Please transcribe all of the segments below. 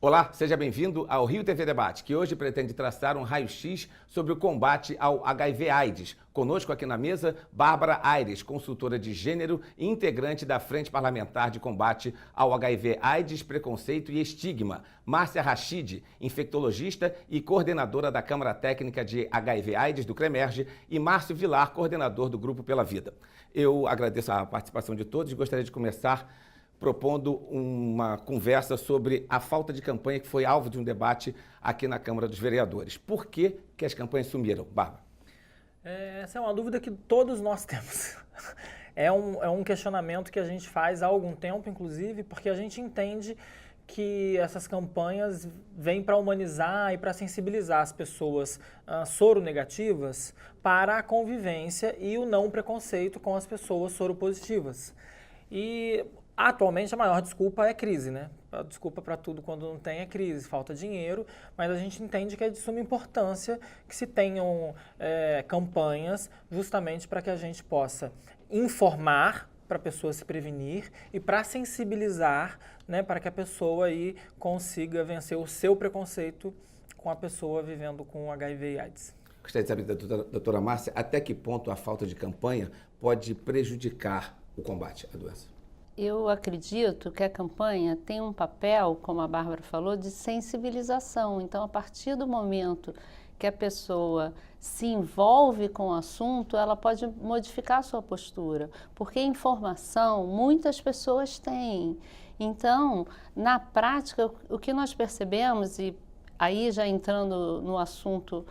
Olá, seja bem-vindo ao Rio TV Debate, que hoje pretende traçar um raio-x sobre o combate ao HIV/AIDS. Conosco aqui na mesa, Bárbara Aires, consultora de gênero e integrante da Frente Parlamentar de Combate ao HIV/AIDS, Preconceito e Estigma. Márcia Rachid, infectologista e coordenadora da Câmara Técnica de HIV/AIDS do CREMERGE, e Márcio Vilar, coordenador do Grupo Pela Vida. Eu agradeço a participação de todos e gostaria de começar propondo uma conversa sobre a falta de campanha que foi alvo de um debate aqui na Câmara dos Vereadores. Por que as campanhas sumiram, Bárbara? Essa é uma dúvida que todos nós temos. É um questionamento que a gente faz há algum tempo, inclusive, porque a gente entende que essas campanhas vêm para humanizar e para sensibilizar as pessoas soronegativas para a convivência e o não preconceito com as pessoas soropositivas. E atualmente a maior desculpa é crise, né? A desculpa para tudo quando não tem é crise, falta dinheiro, mas a gente entende que é de suma importância que se tenham campanhas justamente para que a gente possa informar para a pessoa se prevenir e para sensibilizar, né, para que a pessoa aí consiga vencer o seu preconceito com a pessoa vivendo com HIV e AIDS. Gostaria de saber da doutora Márcia, até que ponto a falta de campanha pode prejudicar o combate à doença? Eu acredito que a campanha tem um papel, como a Bárbara falou, de sensibilização. Então, a partir do momento que a pessoa se envolve com o assunto, ela pode modificar a sua postura, porque informação muitas pessoas têm. Então, na prática, o que nós percebemos, e aí já entrando no assunto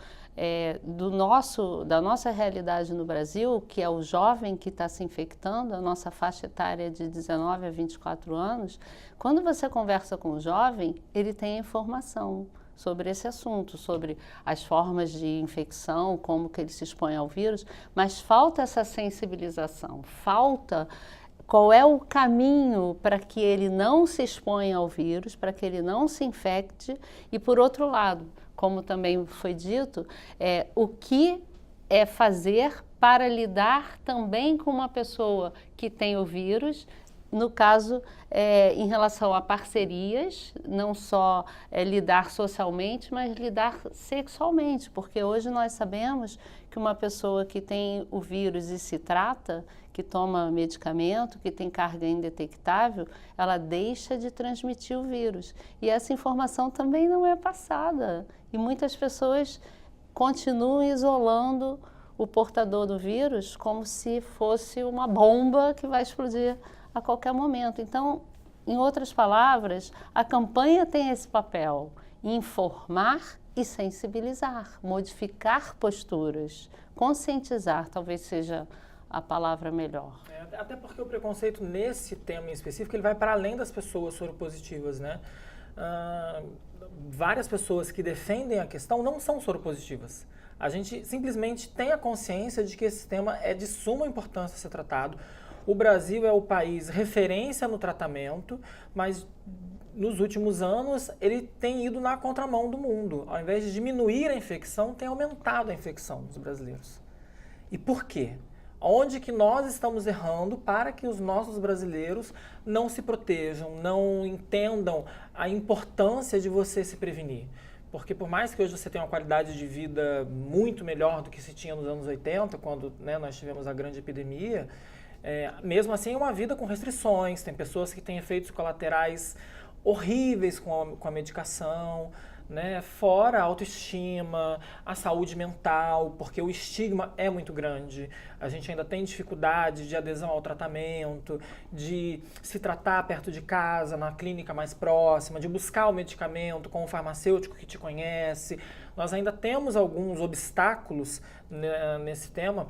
da nossa realidade no Brasil, que é o jovem que está se infectando, a nossa faixa etária de 19 a 24 anos, quando você conversa com o jovem, ele tem informação sobre esse assunto, sobre as formas de infecção, como que ele se expõe ao vírus, mas falta essa sensibilização, falta qual é o caminho para que ele não se exponha ao vírus, para que ele não se infecte e, por outro lado, como também foi dito, o que é fazer para lidar também com uma pessoa que tem o vírus, no caso, em relação a parcerias, não só lidar socialmente, mas lidar sexualmente, porque hoje nós sabemos que uma pessoa que tem o vírus e se trata, que toma medicamento, que tem carga indetectável, ela deixa de transmitir o vírus. E essa informação também não é passada. E muitas pessoas continuam isolando o portador do vírus como se fosse uma bomba que vai explodir a qualquer momento. Então, em outras palavras, a campanha tem esse papel, informar e sensibilizar, modificar posturas, conscientizar, talvez seja a palavra melhor. Até porque o preconceito nesse tema em específico, ele vai para além das pessoas soropositivas, né? Várias pessoas que defendem a questão não são soropositivas. A gente simplesmente tem a consciência de que esse tema é de suma importância ser tratado. O Brasil é o país referência no tratamento, mas nos últimos anos ele tem ido na contramão do mundo. Ao invés de diminuir a infecção, tem aumentado a infecção dos brasileiros. E por quê? Onde que nós estamos errando para que os nossos brasileiros não se protejam, não entendam a importância de você se prevenir? Porque por mais que hoje você tenha uma qualidade de vida muito melhor do que se tinha nos anos 80, quando, né, nós tivemos a grande epidemia, mesmo assim é uma vida com restrições, tem pessoas que têm efeitos colaterais horríveis com a medicação, né? Fora a autoestima, a saúde mental, porque o estigma é muito grande. A gente ainda tem dificuldade de adesão ao tratamento, de se tratar perto de casa, na clínica mais próxima, de buscar o medicamento com o farmacêutico que te conhece. Nós ainda temos alguns obstáculos, né, nesse tema,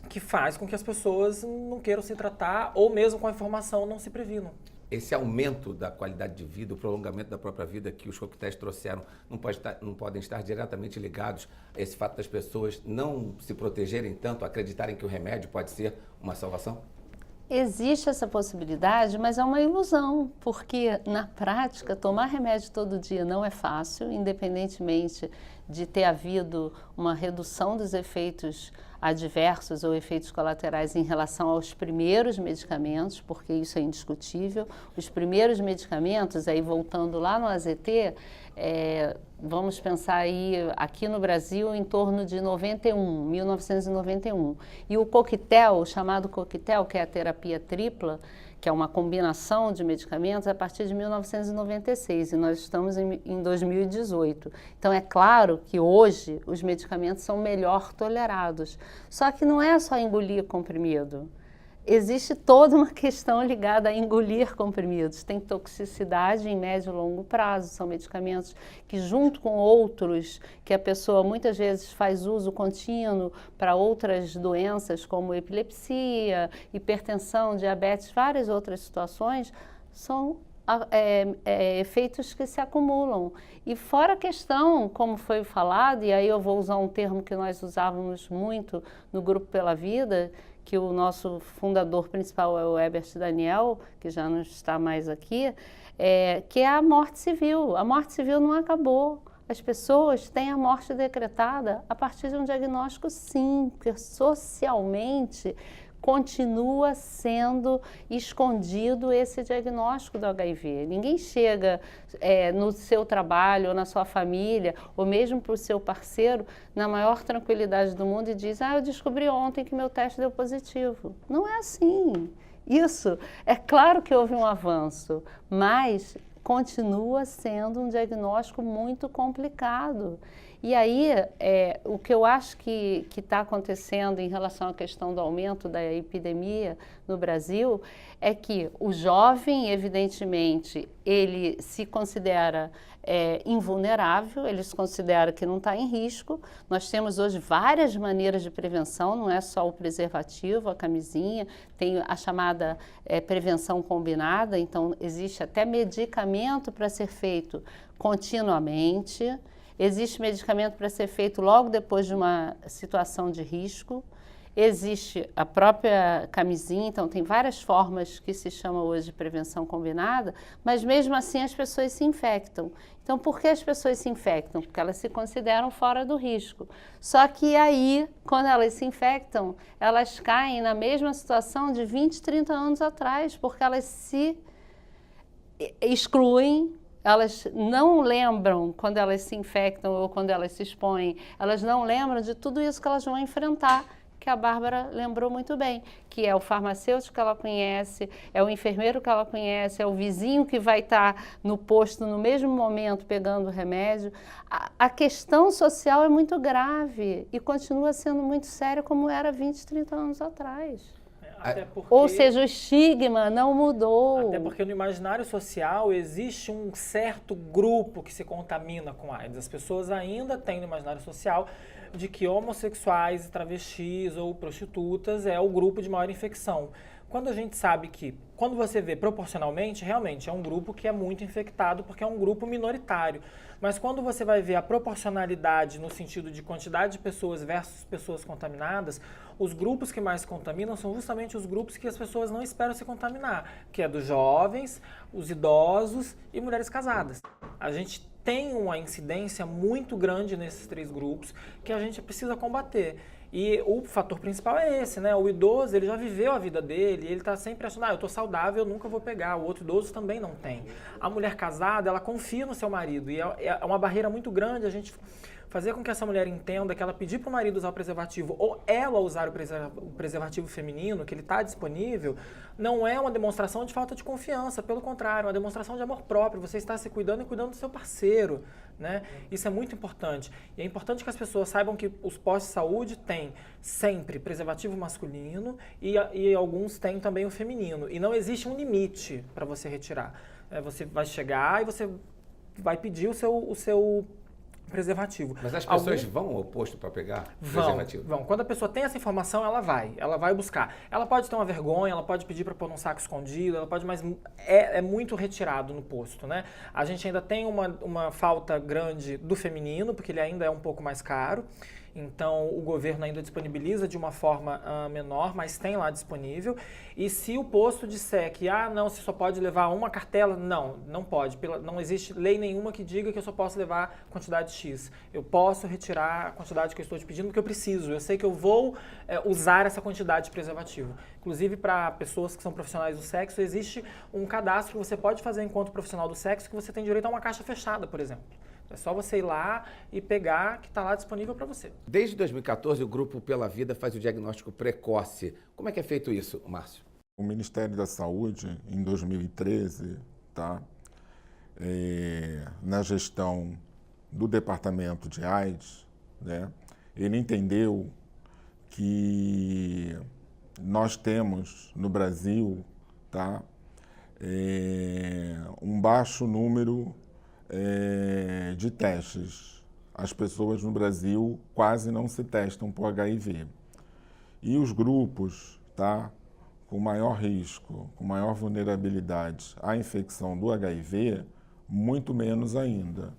que faz com que as pessoas não queiram se tratar ou mesmo com a informação não se previnam. Esse aumento da qualidade de vida, o prolongamento da própria vida que os coquetéis trouxeram, não podem estar diretamente ligados a esse fato das pessoas não se protegerem tanto, acreditarem que o remédio pode ser uma salvação? Existe essa possibilidade, mas é uma ilusão, porque na prática tomar remédio todo dia não é fácil, independentemente de ter havido uma redução dos efeitos adversos ou efeitos colaterais em relação aos primeiros medicamentos, porque isso é indiscutível. Os primeiros medicamentos, aí voltando lá no AZT, vamos pensar aí aqui no Brasil em torno de 1991. E o coquetel, o chamado coquetel, que é a terapia tripla, que é uma combinação de medicamentos, a partir de 1996, e nós estamos em 2018. Então, é claro que hoje os medicamentos são melhor tolerados. Só que não é só engolir comprimido. Existe toda uma questão ligada a engolir comprimidos. Tem toxicidade em médio e longo prazo, são medicamentos que, junto com outros, que a pessoa muitas vezes faz uso contínuo para outras doenças, como epilepsia, hipertensão, diabetes, várias outras situações, são efeitos que se acumulam. E fora a questão, como foi falado, e aí eu vou usar um termo que nós usávamos muito no Grupo Pela Vida, que o nosso fundador principal é o Herbert Daniel, que já não está mais aqui, que é a morte civil. A morte civil não acabou. As pessoas têm a morte decretada a partir de um diagnóstico, sim, porque socialmente continua sendo escondido esse diagnóstico do HIV. Ninguém chega no seu trabalho, ou na sua família, ou mesmo para o seu parceiro, na maior tranquilidade do mundo e diz: eu descobri ontem que meu teste deu positivo. Não é assim. Isso, é claro que houve um avanço, mas continua sendo um diagnóstico muito complicado. E aí, o que eu acho que está acontecendo em relação à questão do aumento da epidemia no Brasil é que o jovem, evidentemente, ele se considera invulnerável, ele se considera que não está em risco. Nós temos hoje várias maneiras de prevenção, não é só o preservativo, a camisinha, tem a chamada prevenção combinada, então existe até medicamento para ser feito continuamente. Existe medicamento para ser feito logo depois de uma situação de risco. Existe a própria camisinha, então tem várias formas que se chama hoje de prevenção combinada, mas mesmo assim as pessoas se infectam. Então, por que as pessoas se infectam? Porque elas se consideram fora do risco. Só que aí, quando elas se infectam, elas caem na mesma situação de 20, 30 anos atrás, porque elas se excluem. Elas não lembram, quando elas se infectam ou quando elas se expõem, elas não lembram de tudo isso que elas vão enfrentar, que a Bárbara lembrou muito bem, que é o farmacêutico que ela conhece, é o enfermeiro que ela conhece, é o vizinho que vai estar no posto no mesmo momento pegando o remédio. A questão social é muito grave e continua sendo muito séria como era 20, 30 anos atrás. Ou seja, o estigma não mudou. Até porque no imaginário social existe um certo grupo que se contamina com AIDS. As pessoas ainda têm no imaginário social de que homossexuais, travestis ou prostitutas é o grupo de maior infecção. Quando a gente sabe que, quando você vê proporcionalmente, realmente é um grupo que é muito infectado porque é um grupo minoritário. Mas quando você vai ver a proporcionalidade no sentido de quantidade de pessoas versus pessoas contaminadas, os grupos que mais contaminam são justamente os grupos que as pessoas não esperam se contaminar, que é dos jovens, os idosos e mulheres casadas. A gente tem uma incidência muito grande nesses três grupos que a gente precisa combater. E o fator principal é esse, né? O idoso, ele já viveu a vida dele, ele está sempre achando, eu estou saudável, eu nunca vou pegar. O outro idoso também não tem. A mulher casada, ela confia no seu marido e é uma barreira muito grande a gente fazer com que essa mulher entenda que ela pedir para o marido usar o preservativo ou ela usar o preservativo feminino, que ele está disponível, não é uma demonstração de falta de confiança, pelo contrário, é uma demonstração de amor próprio. Você está se cuidando e cuidando do seu parceiro, né? Isso é muito importante. E é importante que as pessoas saibam que os postos de saúde têm sempre preservativo masculino e alguns têm também o feminino. E não existe um limite para você retirar. Você vai chegar e você vai pedir o seu preservativo. Mas as pessoas vão ao posto para pegar preservativo? Vão. Quando a pessoa tem essa informação, ela vai buscar. Ela pode ter uma vergonha, ela pode pedir para pôr num saco escondido, ela pode, mas é muito retirado no posto, né? A gente ainda tem uma falta grande do feminino, porque ele ainda é um pouco mais caro. Então, o governo ainda disponibiliza de uma forma menor, mas tem lá disponível. E se o posto disser que, não, você só pode levar uma cartela, não pode. Não existe lei nenhuma que diga que eu só posso levar quantidade X. Eu posso retirar a quantidade que eu estou te pedindo porque eu preciso. Eu sei que eu vou usar essa quantidade de preservativo. Inclusive, para pessoas que são profissionais do sexo, existe um cadastro que você pode fazer enquanto profissional do sexo que você tem direito a uma caixa fechada, por exemplo. É só você ir lá e pegar que está lá disponível para você. Desde 2014, o Grupo Pela Vida faz o diagnóstico precoce. Como é que é feito isso, Márcio? O Ministério da Saúde, em 2013, na gestão do Departamento de AIDS, né, ele entendeu que nós temos no Brasil um baixo número de testes. As pessoas no Brasil quase não se testam por HIV. E os grupos com maior risco, com maior vulnerabilidade à infecção do HIV, muito menos ainda.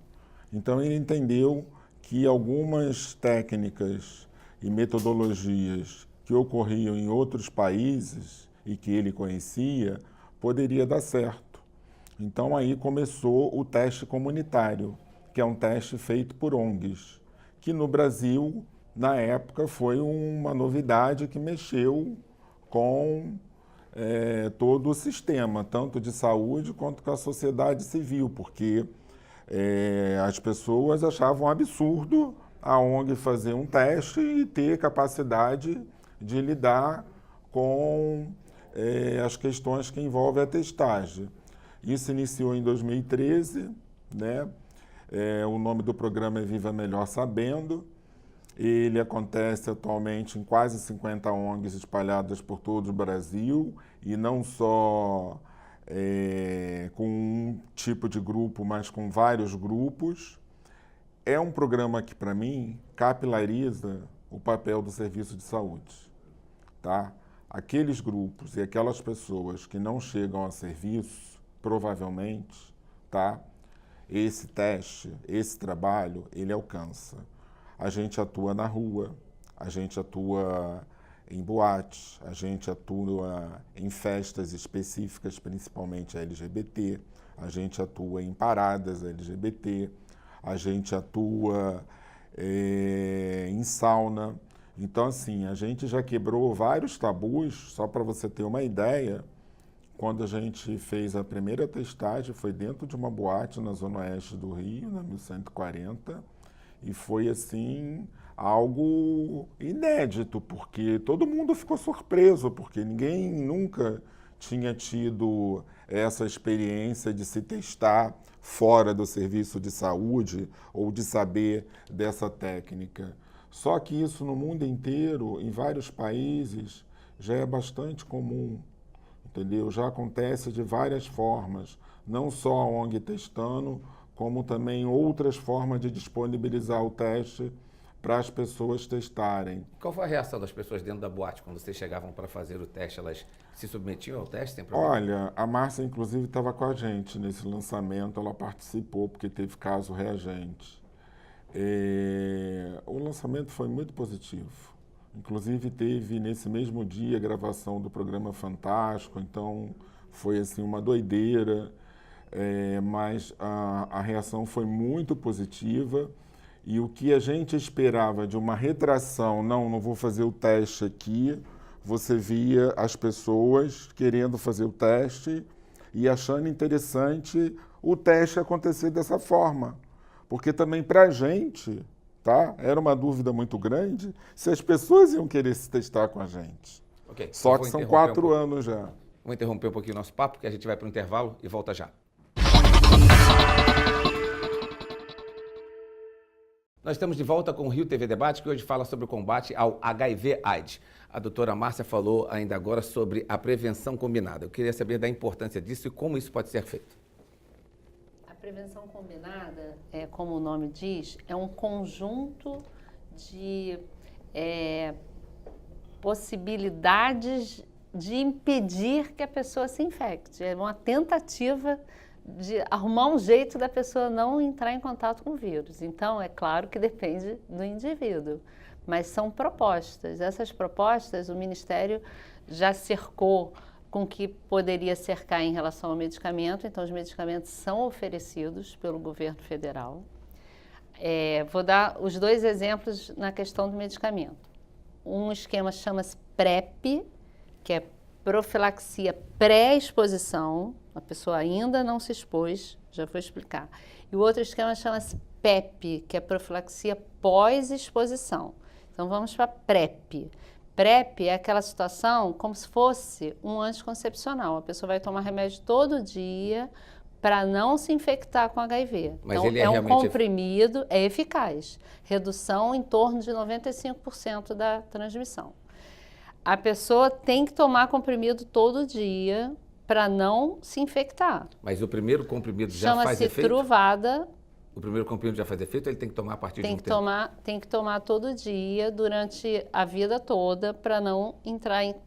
Então ele entendeu que algumas técnicas e metodologias que ocorriam em outros países e que ele conhecia, poderia dar certo. Então aí começou o teste comunitário, que é um teste feito por ONGs, que no Brasil, na época, foi uma novidade que mexeu com todo o sistema, tanto de saúde quanto com a sociedade civil, porque as pessoas achavam absurdo a ONG fazer um teste e ter capacidade de lidar com as questões que envolvem a testagem. Isso iniciou em 2013, né? O nome do programa é Viva Melhor Sabendo. Ele acontece atualmente em quase 50 ONGs espalhadas por todo o Brasil, e não só com um tipo de grupo, mas com vários grupos. É um programa que, para mim, capilariza o papel do serviço de saúde. Aqueles grupos e aquelas pessoas que não chegam a serviço, provavelmente, esse teste, esse trabalho, ele alcança. A gente atua na rua, a gente atua em boates, a gente atua em festas específicas, principalmente LGBT, a gente atua em paradas LGBT, a gente atua em sauna. Então, assim, a gente já quebrou vários tabus. Só para você ter uma ideia, quando a gente fez a primeira testagem, foi dentro de uma boate na Zona Oeste do Rio, na 1140, e foi, assim, algo inédito, porque todo mundo ficou surpreso, porque ninguém nunca tinha tido essa experiência de se testar fora do serviço de saúde ou de saber dessa técnica. Só que isso no mundo inteiro, em vários países, já é bastante comum, entendeu? Já acontece de várias formas, não só a ONG testando, como também outras formas de disponibilizar o teste para as pessoas testarem. Qual foi a reação das pessoas dentro da boate quando vocês chegavam para fazer o teste? Elas se submetiam ao teste? Sem problema? Olha, a Márcia, inclusive, estava com a gente nesse lançamento, ela participou porque teve caso reagente. O lançamento foi muito positivo. Inclusive, teve nesse mesmo dia a gravação do programa Fantástico, então foi assim uma doideira, mas a reação foi muito positiva. E o que a gente esperava de uma retração, não vou fazer o teste aqui, você via as pessoas querendo fazer o teste e achando interessante o teste acontecer dessa forma. Porque também para a gente, era uma dúvida muito grande se as pessoas iam querer se testar com a gente. Okay, só que são 4 anos já. Vou interromper um pouquinho o nosso papo, porque a gente vai para o intervalo e volta já. Nós estamos de volta com o Rio TV Debate, que hoje fala sobre o combate ao HIV/AIDS. A doutora Márcia falou ainda agora sobre a prevenção combinada. Eu queria saber da importância disso e como isso pode ser feito. A prevenção combinada, como o nome diz, é um conjunto de possibilidades de impedir que a pessoa se infecte. É uma tentativa de arrumar um jeito da pessoa não entrar em contato com o vírus. Então, é claro que depende do indivíduo, mas são propostas. Essas propostas, o Ministério já cercou com o que poderia cercar em relação ao medicamento, então os medicamentos são oferecidos pelo governo federal. Vou dar os 2 exemplos na questão do medicamento. Um esquema chama-se PrEP, que é profilaxia pré-exposição, a pessoa ainda não se expôs, já vou explicar. E o outro esquema chama-se PEP, que é profilaxia pós-exposição. Então vamos para PrEP. PrEP é aquela situação como se fosse um anticoncepcional. A pessoa vai tomar remédio todo dia para não se infectar com HIV. Mas então, ele é um realmente comprimido, é eficaz. Redução em torno de 95% da transmissão. A pessoa tem que tomar comprimido todo dia para não se infectar. Mas o primeiro comprimido já faz Chama-se efeito? Truvada. O primeiro comprimido já faz efeito ou ele tem que tomar a partir de um tempo? Tem que tomar todo dia, durante a vida toda, para não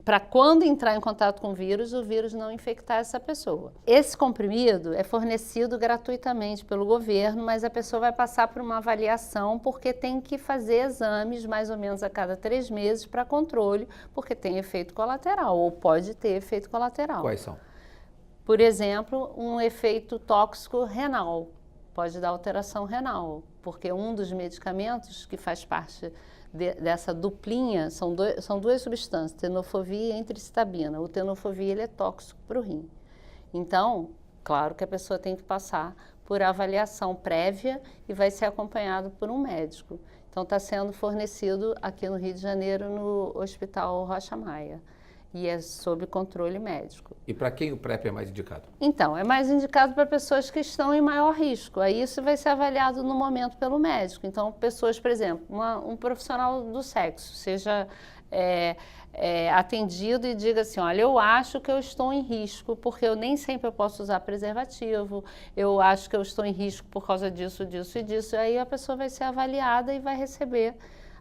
para quando entrar em contato com o vírus não infectar essa pessoa. Esse comprimido é fornecido gratuitamente pelo governo, mas a pessoa vai passar por uma avaliação porque tem que fazer exames mais ou menos a cada 3 meses para controle, porque tem efeito colateral ou pode ter efeito colateral. Quais são? Por exemplo, um efeito tóxico renal. Pode dar alteração renal, porque um dos medicamentos que faz parte dessa duplinha são 2 substâncias, tenofovir e entricitabina. O tenofovir ele é tóxico para o rim. Então, claro que a pessoa tem que passar por avaliação prévia e vai ser acompanhado por um médico. Então, está sendo fornecido aqui no Rio de Janeiro, no Hospital Rocha Maia. E é sob controle médico. E para quem o PrEP é mais indicado? Então, é mais indicado para pessoas que estão em maior risco. Aí isso vai ser avaliado no momento pelo médico. Então, pessoas, por exemplo, um profissional do sexo, seja atendido e diga assim, olha, eu acho que eu estou em risco, porque eu nem sempre eu posso usar preservativo, eu acho que eu estou em risco por causa disso, disso e disso. Aí a pessoa vai ser avaliada e vai receber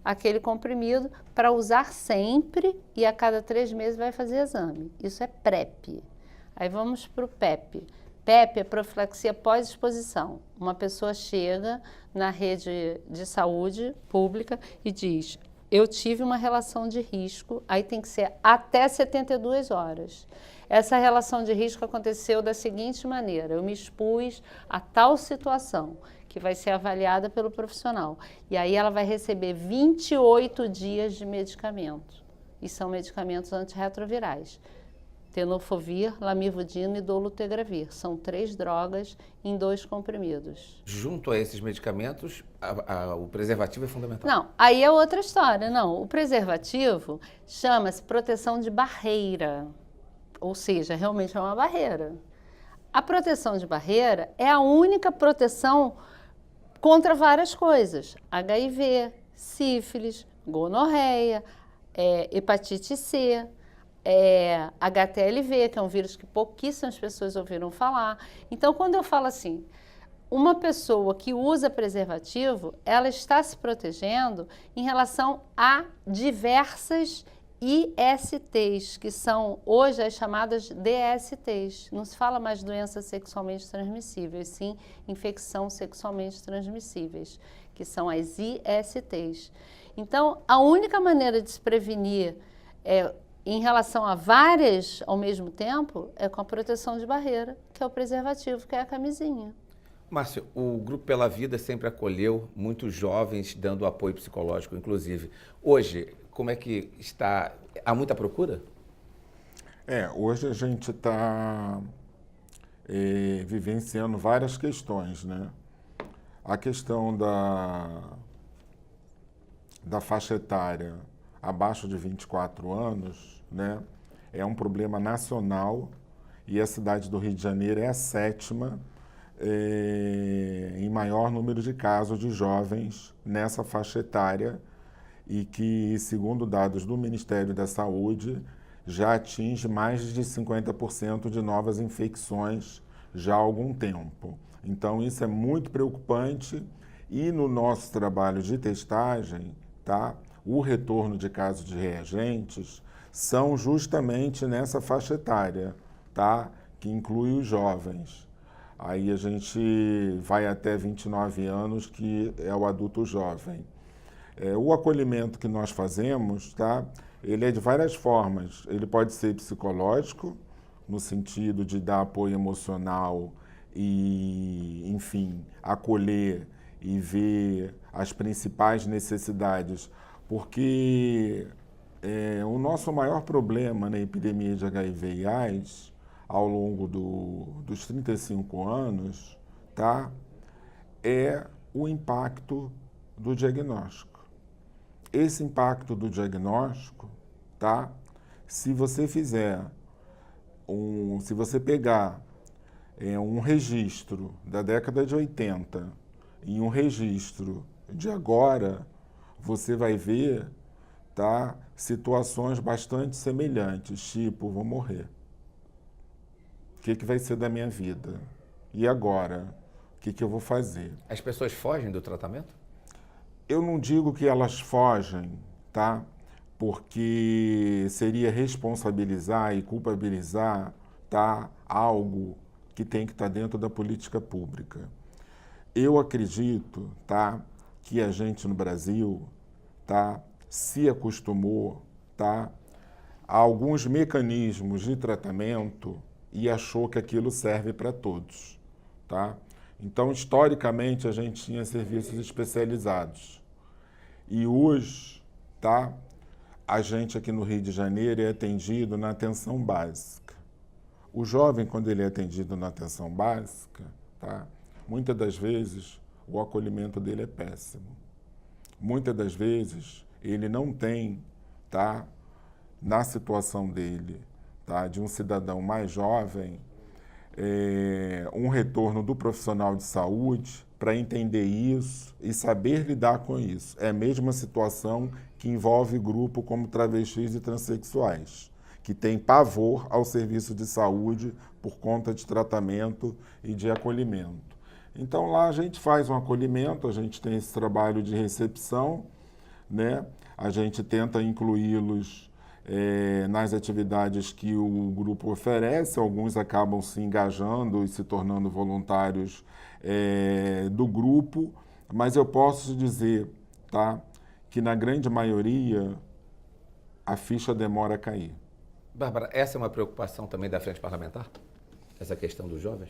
aquele comprimido para usar sempre e a cada 3 meses vai fazer exame. Isso é PrEP. Aí vamos para o PEP. PEP é profilaxia pós-exposição. Uma pessoa chega na rede de saúde pública e diz, eu tive uma relação de risco, aí tem que ser até 72 horas. Essa relação de risco aconteceu da seguinte maneira, eu me expus a tal situação, que vai ser avaliada pelo profissional. E aí ela vai receber 28 dias de medicamento. E são medicamentos antirretrovirais. Tenofovir, lamivudina e dolutegravir. São 3 drogas em 2 comprimidos. Junto a esses medicamentos, o preservativo é fundamental? Não, aí é outra história. Não, o preservativo chama-se proteção de barreira. Ou seja, realmente é uma barreira. A proteção de barreira é a única proteção contra várias coisas. HIV, sífilis, gonorreia, hepatite C, HTLV, que é um vírus que pouquíssimas pessoas ouviram falar. Então, quando eu falo assim, uma pessoa que usa preservativo, ela está se protegendo em relação a diversas ISTs, que são hoje as chamadas DSTs. Não se fala mais doenças sexualmente transmissíveis, sim infecção sexualmente transmissíveis, que são as ISTs. Então, a única maneira de se prevenir em relação a várias ao mesmo tempo é com a proteção de barreira, que é o preservativo, que é a camisinha. Márcio, o Grupo Pela Vida sempre acolheu muitos jovens, dando apoio psicológico, inclusive. Hoje, como é que está? Há muita procura? Hoje a gente está vivenciando várias questões, né? A questão da faixa etária abaixo de 24 anos, né? É um problema nacional e a cidade do Rio de Janeiro é a 7ª em maior número de casos de jovens nessa faixa etária e que, segundo dados do Ministério da Saúde, já atinge mais de 50% de novas infecções já há algum tempo. Então, isso é muito preocupante e no nosso trabalho de testagem, tá? O retorno de casos de reagentes são justamente nessa faixa etária, tá? Que inclui os jovens. Aí a gente vai até 29 anos, que é o adulto jovem. O acolhimento que nós fazemos, tá? Ele é de várias formas. Ele pode ser psicológico, no sentido de dar apoio emocional e, enfim, acolher e ver as principais necessidades, porque o nosso maior problema na epidemia de HIV e AIDS, ao longo dos 35 anos, tá, é o impacto do diagnóstico. Esse impacto do diagnóstico, tá, se você pegar um registro da década de 80 e um registro de agora, você vai ver, tá, situações bastante semelhantes, tipo, vou morrer. O que vai ser da minha vida? E agora? O que eu vou fazer? As pessoas fogem do tratamento? Eu não digo que elas fogem, tá? Porque seria responsabilizar e culpabilizar, tá, algo que tem que estar dentro da política pública. Eu acredito, tá, que a gente no Brasil, tá, se acostumou, tá, a alguns mecanismos de tratamento e achou que aquilo serve para todos, tá? Então, historicamente, a gente tinha serviços especializados. E hoje, tá, a gente aqui no Rio de Janeiro é atendido na atenção básica. O jovem, quando ele é atendido na atenção básica, tá, muitas das vezes o acolhimento dele é péssimo. Muitas das vezes ele não tem, tá, na situação dele, tá, de um cidadão mais jovem, um retorno do profissional de saúde para entender isso e saber lidar com isso. É a mesma situação que envolve grupo como travestis e transexuais, que tem pavor ao serviço de saúde por conta de tratamento e de acolhimento. Então lá a gente faz um acolhimento, a gente tem esse trabalho de recepção, né? A gente tenta incluí-los nas atividades que o grupo oferece, alguns acabam se engajando e se tornando voluntários do grupo, mas eu posso dizer, tá, que na grande maioria a ficha demora a cair. Bárbara, essa é uma preocupação também da Frente Parlamentar? Essa questão dos jovens?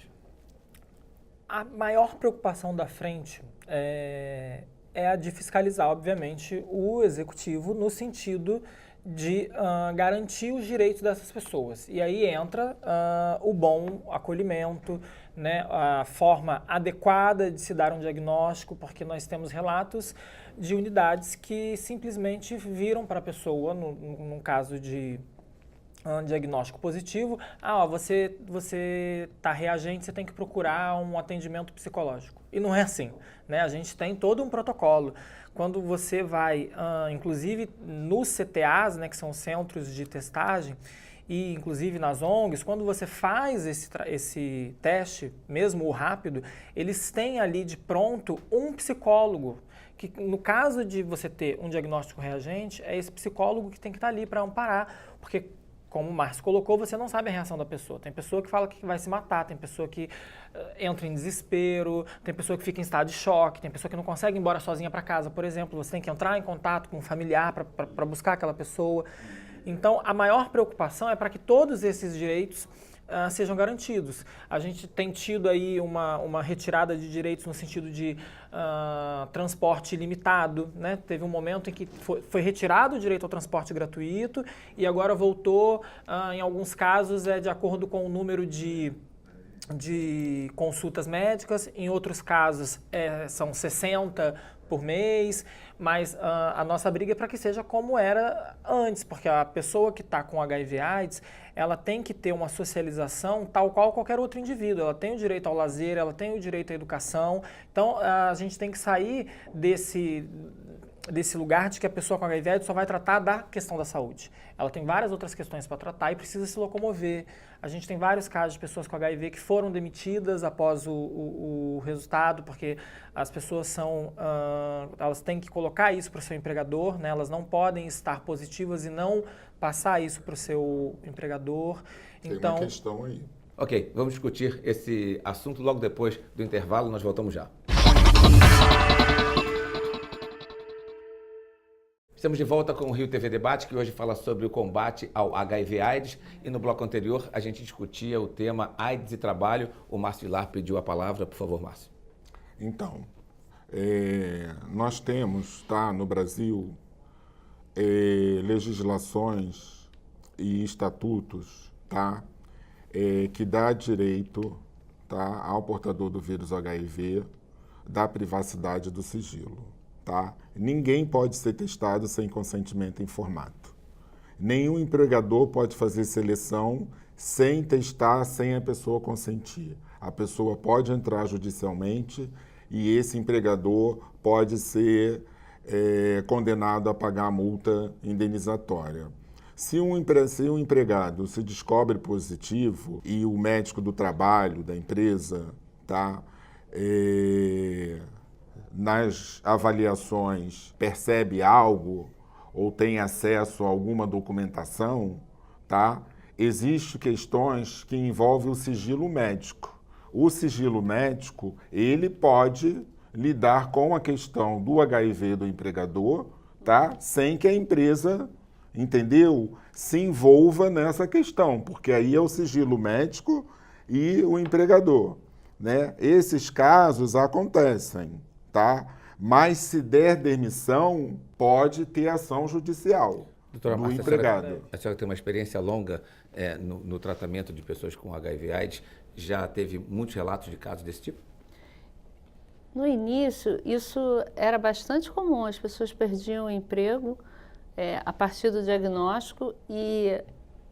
A maior preocupação da Frente é a de fiscalizar, obviamente, o Executivo no sentido de garantir os direitos dessas pessoas. E aí entra o bom acolhimento, né, a forma adequada de se dar um diagnóstico, porque nós temos relatos de unidades que simplesmente viram para a pessoa, num caso de diagnóstico positivo, você está reagente, você tem que procurar um atendimento psicológico. E não é assim, né? A gente tem todo um protocolo. Quando você vai, inclusive nos CTAs, né, que são centros de testagem, e inclusive nas ONGs, quando você faz esse teste, mesmo o rápido, eles têm ali de pronto um psicólogo, que no caso de você ter um diagnóstico reagente, é esse psicólogo que tem que estar ali para amparar, porque como o Márcio colocou, você não sabe a reação da pessoa. Tem pessoa que fala que vai se matar, tem pessoa que entra em desespero, tem pessoa que fica em estado de choque, tem pessoa que não consegue ir embora sozinha para casa, por exemplo. Você tem que entrar em contato com um familiar para buscar aquela pessoa. Então, a maior preocupação é para que todos esses direitos sejam garantidos. A gente tem tido aí uma retirada de direitos no sentido de transporte ilimitado, né? Teve um momento em que foi retirado o direito ao transporte gratuito e agora voltou, em alguns casos, de acordo com o número de consultas médicas, em outros casos são 60 por mês, mas a nossa briga é para que seja como era antes, porque a pessoa que está com HIV/AIDS, ela tem que ter uma socialização tal qual qualquer outro indivíduo, ela tem o direito ao lazer, ela tem o direito à educação, então a gente tem que sair desse lugar de que a pessoa com HIV/AIDS só vai tratar da questão da saúde. Ela tem várias outras questões para tratar e precisa se locomover. A gente tem vários casos de pessoas com HIV que foram demitidas após o resultado, porque as pessoas elas têm que colocar isso para o seu empregador, né? Elas não podem estar positivas e não passar isso para o seu empregador. Tem então, uma questão aí. Ok, vamos discutir esse assunto logo depois do intervalo, nós voltamos já. Estamos de volta com o Rio TV Debate, que hoje fala sobre o combate ao HIV/AIDS. E no bloco anterior a gente discutia o tema AIDS e trabalho. O Márcio Vilar pediu a palavra. Por favor, Márcio. Então, nós temos, no Brasil, legislações e estatutos, que dá direito, ao portador do vírus HIV da privacidade do sigilo, Ninguém pode ser testado sem consentimento informado. Nenhum empregador pode fazer seleção sem testar, sem a pessoa consentir. A pessoa pode entrar judicialmente e esse empregador pode ser condenado a pagar a multa indenizatória. Se um empregado se descobre positivo e o médico do trabalho, da empresa, nas avaliações percebe algo ou tem acesso a alguma documentação, existem questões que envolvem o sigilo médico. O sigilo médico, ele pode lidar com a questão do HIV do empregador, sem que a empresa, se envolva nessa questão, porque aí é o sigilo médico e o empregador, Esses casos acontecem, mas se der demissão, pode ter ação judicial Doutora do Márcia, empregado. A senhora tem uma experiência longa no tratamento de pessoas com HIV/AIDS. Já teve muitos relatos de casos desse tipo? No início, isso era bastante comum. As pessoas perdiam o emprego a partir do diagnóstico e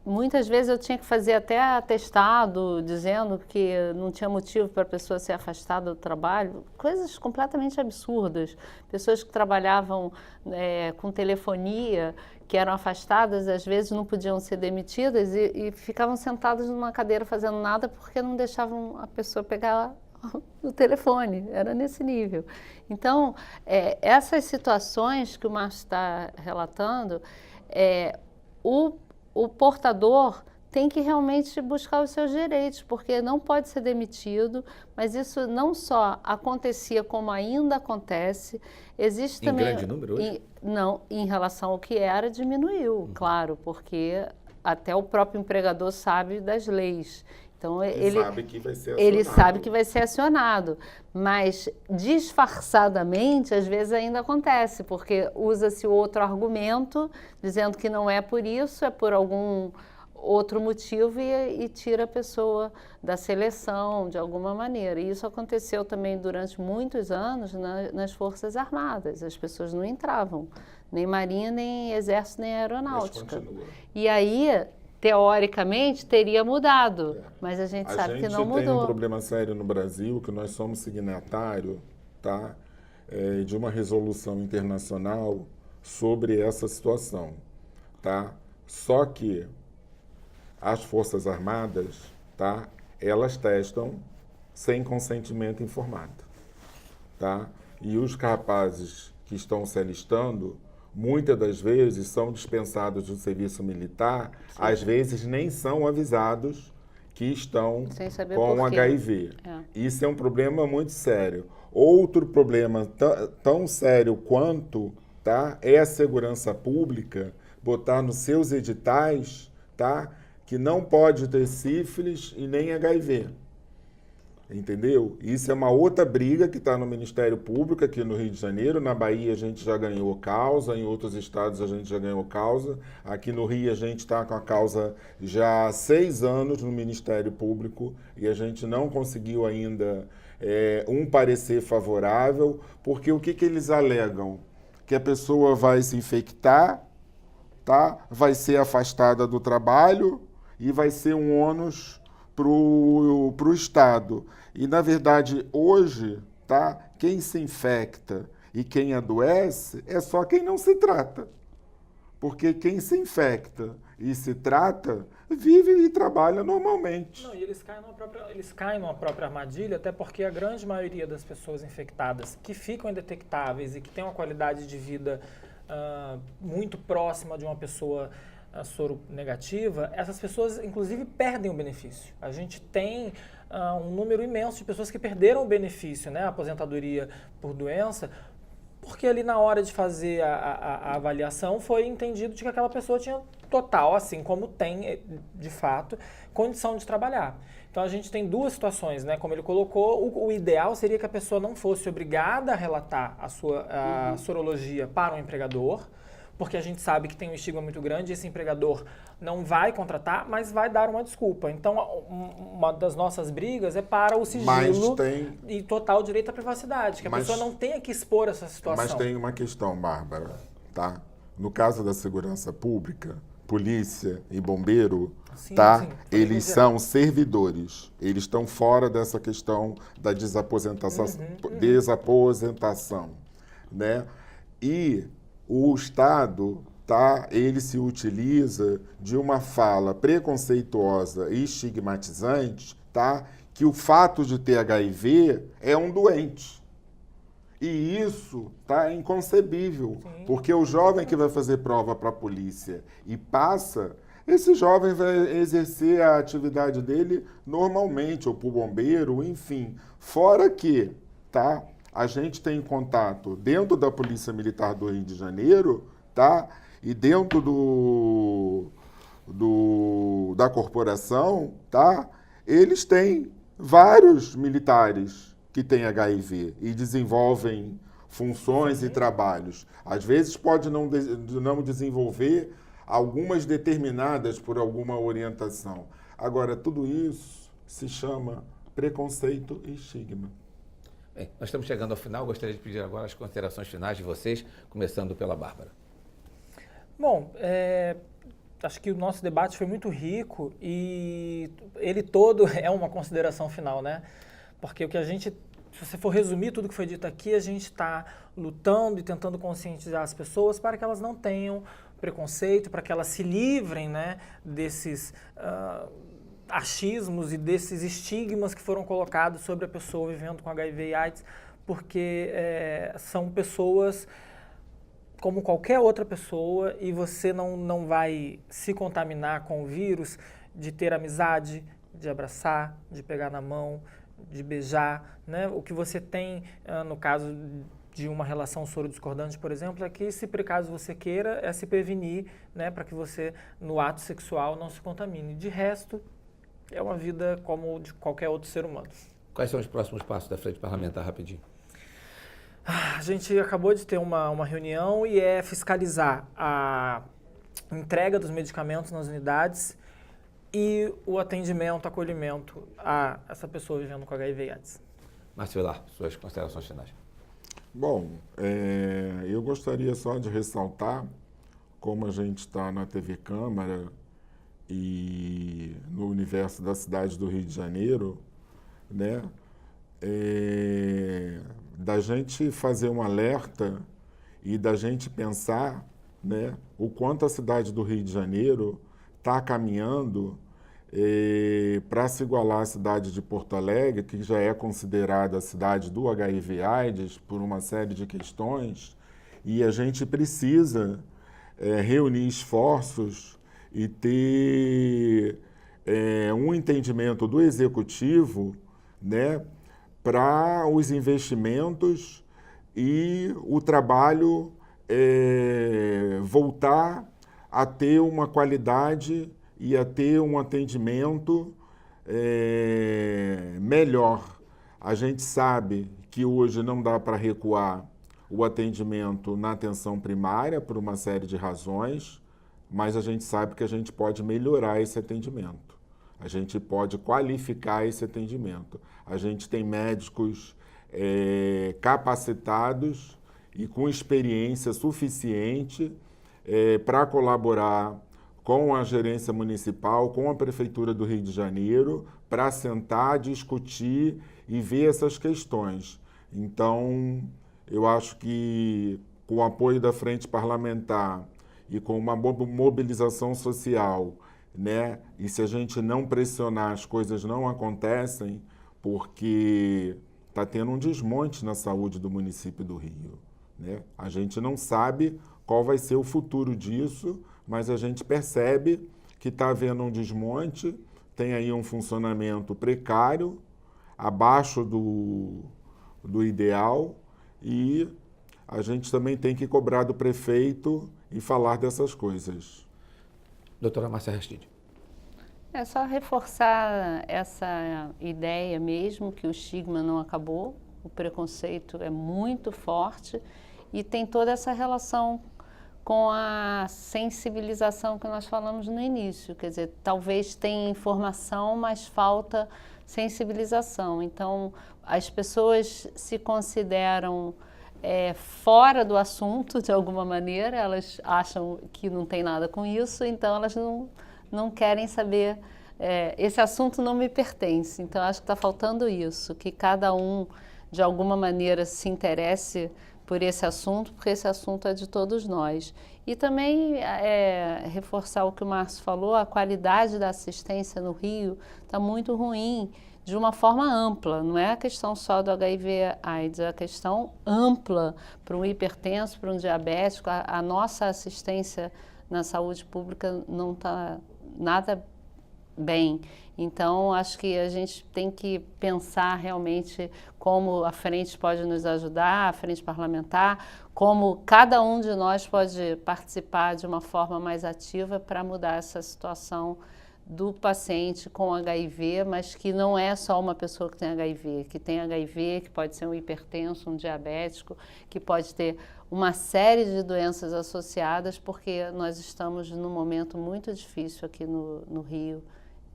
muitas vezes eu tinha que fazer até atestado dizendo que não tinha motivo para a pessoa ser afastada do trabalho, coisas completamente absurdas. Pessoas que trabalhavam com telefonia, que eram afastadas, às vezes não podiam ser demitidas e ficavam sentadas numa cadeira fazendo nada porque não deixavam a pessoa pegar o telefone, era nesse nível. Então, essas situações que o Márcio está relatando, o portador tem que realmente buscar os seus direitos, porque não pode ser demitido, mas isso não só acontecia como ainda acontece, existe também... Em grande número hoje? Não, em relação ao que era, diminuiu, claro, porque até o próprio empregador sabe das leis. Então, ele sabe que vai ser acionado. Ele sabe que vai ser acionado, mas disfarçadamente, às vezes ainda acontece, porque usa-se outro argumento, dizendo que não é por isso, é por algum outro motivo e tira a pessoa da seleção de alguma maneira. E isso aconteceu também durante muitos anos nas Forças Armadas. As pessoas não entravam, nem Marinha, nem Exército, nem Aeronáutica. E aí, teoricamente, teria mudado, mas a gente sabe que não mudou. A gente tem um problema sério no Brasil, que nós somos signatário, de uma resolução internacional sobre essa situação, Só que as Forças Armadas, elas testam sem consentimento informado, E os rapazes que estão se alistando, muitas das vezes são dispensados do serviço militar, às vezes nem são avisados que estão com HIV. Isso é um problema muito sério. Outro problema tão sério quanto é a segurança pública botar nos seus editais que não pode ter sífilis e nem HIV. Entendeu? Isso é uma outra briga que está no Ministério Público aqui no Rio de Janeiro. Na Bahia a gente já ganhou causa, em outros estados a gente já ganhou causa. Aqui no Rio a gente está com a causa já há 6 anos no Ministério Público e a gente não conseguiu ainda um parecer favorável, porque o que eles alegam? Que a pessoa vai se infectar, vai ser afastada do trabalho e vai ser um ônus para o Estado. E, na verdade, hoje, quem se infecta e quem adoece é só quem não se trata. Porque quem se infecta e se trata, vive e trabalha normalmente. Não, e eles caem numa própria armadilha, até porque a grande maioria das pessoas infectadas que ficam indetectáveis e que têm uma qualidade de vida muito próxima de uma pessoa a soro negativa, essas pessoas, inclusive, perdem o benefício. A gente tem um número imenso de pessoas que perderam o benefício, né, a aposentadoria por doença, porque ali na hora de fazer a avaliação foi entendido de que aquela pessoa tinha total, assim como tem, de fato, condição de trabalhar. Então a gente tem duas situações, né? Como ele colocou, o ideal seria que a pessoa não fosse obrigada a relatar a sua sorologia para o empregador, porque a gente sabe que tem um estigma muito grande, esse empregador não vai contratar, mas vai dar uma desculpa. Então, uma das nossas brigas é para o sigilo e total direito à privacidade, que a pessoa não tenha que expor essa situação. Mas tem uma questão, Bárbara, tá? No caso da segurança pública, polícia e bombeiro, tá? Eles são servidores. Eles estão fora dessa questão da desaposentação, né? E o Estado, tá? Ele se utiliza de uma fala preconceituosa e estigmatizante, tá? Que o fato de ter HIV é um doente. E isso tá inconcebível, porque o jovem que vai fazer prova para a polícia e passa, esse jovem vai exercer a atividade dele normalmente, ou para o bombeiro, enfim. Fora que, tá? A gente tem contato dentro da Polícia Militar do Rio de Janeiro, tá? E dentro da corporação, tá? Eles têm vários militares que têm HIV e desenvolvem funções e trabalhos. Às vezes pode não desenvolver algumas determinadas por alguma orientação. Agora, tudo isso se chama preconceito e estigma. Bem, nós estamos chegando ao final. Gostaria de pedir agora as considerações finais de vocês, começando pela Bárbara. Bom, acho que o nosso debate foi muito rico e ele todo é uma consideração final, né? Porque o que a gente, se você for resumir tudo que foi dito aqui, a gente está lutando e tentando conscientizar as pessoas para que elas não tenham preconceito, para que elas se livrem, né, desses achismos e desses estigmas que foram colocados sobre a pessoa vivendo com HIV e AIDS, porque são pessoas como qualquer outra pessoa e você não vai se contaminar com o vírus de ter amizade, de abraçar, de pegar na mão, de beijar, né? O que você tem, no caso de uma relação soro-discordante, por exemplo, é que, se por acaso você queira, é se prevenir, né, para que você, no ato sexual, não se contamine. De resto, é uma vida como de qualquer outro ser humano. Quais são os próximos passos da Frente Parlamentar, rapidinho? A gente acabou de ter uma reunião e é fiscalizar a entrega dos medicamentos nas unidades e o atendimento, acolhimento a essa pessoa vivendo com HIV e AIDS. Márcio Vilar, suas considerações finais. Bom, eu gostaria só de ressaltar, como a gente está na TV Câmara e no universo da cidade do Rio de Janeiro, né, da gente fazer um alerta e da gente pensar, né, o quanto a cidade do Rio de Janeiro está caminhando para se igualar à cidade de Porto Alegre, que já é considerada a cidade do HIV/AIDS por uma série de questões, e a gente precisa reunir esforços e ter um entendimento do executivo, né, para os investimentos e o trabalho voltar a ter uma qualidade e a ter um atendimento melhor. A gente sabe que hoje não dá para recuar o atendimento na atenção primária por uma série de razões, mas a gente sabe que a gente pode melhorar esse atendimento. A gente pode qualificar esse atendimento. A gente tem médicos capacitados e com experiência suficiente para colaborar com a gerência municipal, com a Prefeitura do Rio de Janeiro, para sentar, discutir e ver essas questões. Então, eu acho que com o apoio da Frente Parlamentar e com uma mobilização social, né, e se a gente não pressionar, as coisas não acontecem, porque está tendo um desmonte na saúde do município do Rio, né? A gente não sabe qual vai ser o futuro disso, mas a gente percebe que está havendo um desmonte, tem aí um funcionamento precário, abaixo do ideal, e a gente também tem que cobrar do prefeito e falar dessas coisas. Doutora Márcia Aristide. É só reforçar essa ideia mesmo, que o estigma não acabou, o preconceito é muito forte e tem toda essa relação com a sensibilização que nós falamos no início. Quer dizer, talvez tenha informação, mas falta sensibilização. Então, as pessoas se consideram fora do assunto, de alguma maneira, elas acham que não tem nada com isso, então elas não querem saber, esse assunto não me pertence. Então, acho que está faltando isso, que cada um, de alguma maneira, se interesse por esse assunto, porque esse assunto é de todos nós. E também reforçar o que o Márcio falou, a qualidade da assistência no Rio está muito ruim, de uma forma ampla, não é a questão só do HIV/AIDS, é a questão ampla para um hipertenso, para um diabético. A nossa assistência na saúde pública não está nada bem. Então, acho que a gente tem que pensar realmente como a frente pode nos ajudar, a frente parlamentar, como cada um de nós pode participar de uma forma mais ativa para mudar essa situação do paciente com HIV, mas que não é só uma pessoa que tem HIV, que pode ser um hipertenso, um diabético, que pode ter uma série de doenças associadas, porque nós estamos num momento muito difícil aqui no Rio,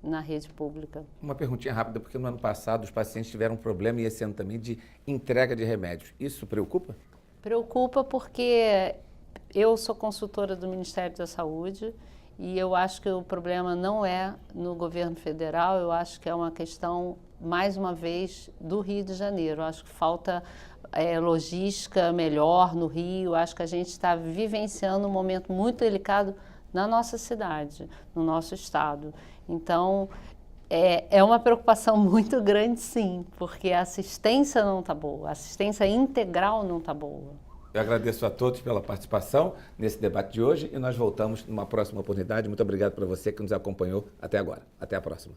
na rede pública. Uma perguntinha rápida, porque no ano passado os pacientes tiveram um problema, e esse ano também, de entrega de remédios. Isso preocupa? Preocupa porque eu sou consultora do Ministério da Saúde e eu acho que o problema não é no governo federal, eu acho que é uma questão, mais uma vez, do Rio de Janeiro. Eu acho que falta logística melhor no Rio, eu acho que a gente está vivenciando um momento muito delicado na nossa cidade, no nosso estado. Então, é uma preocupação muito grande, sim, porque a assistência não está boa, a assistência integral não está boa. Eu agradeço a todos pela participação nesse debate de hoje e nós voltamos numa próxima oportunidade. Muito obrigado para você que nos acompanhou até agora. Até a próxima.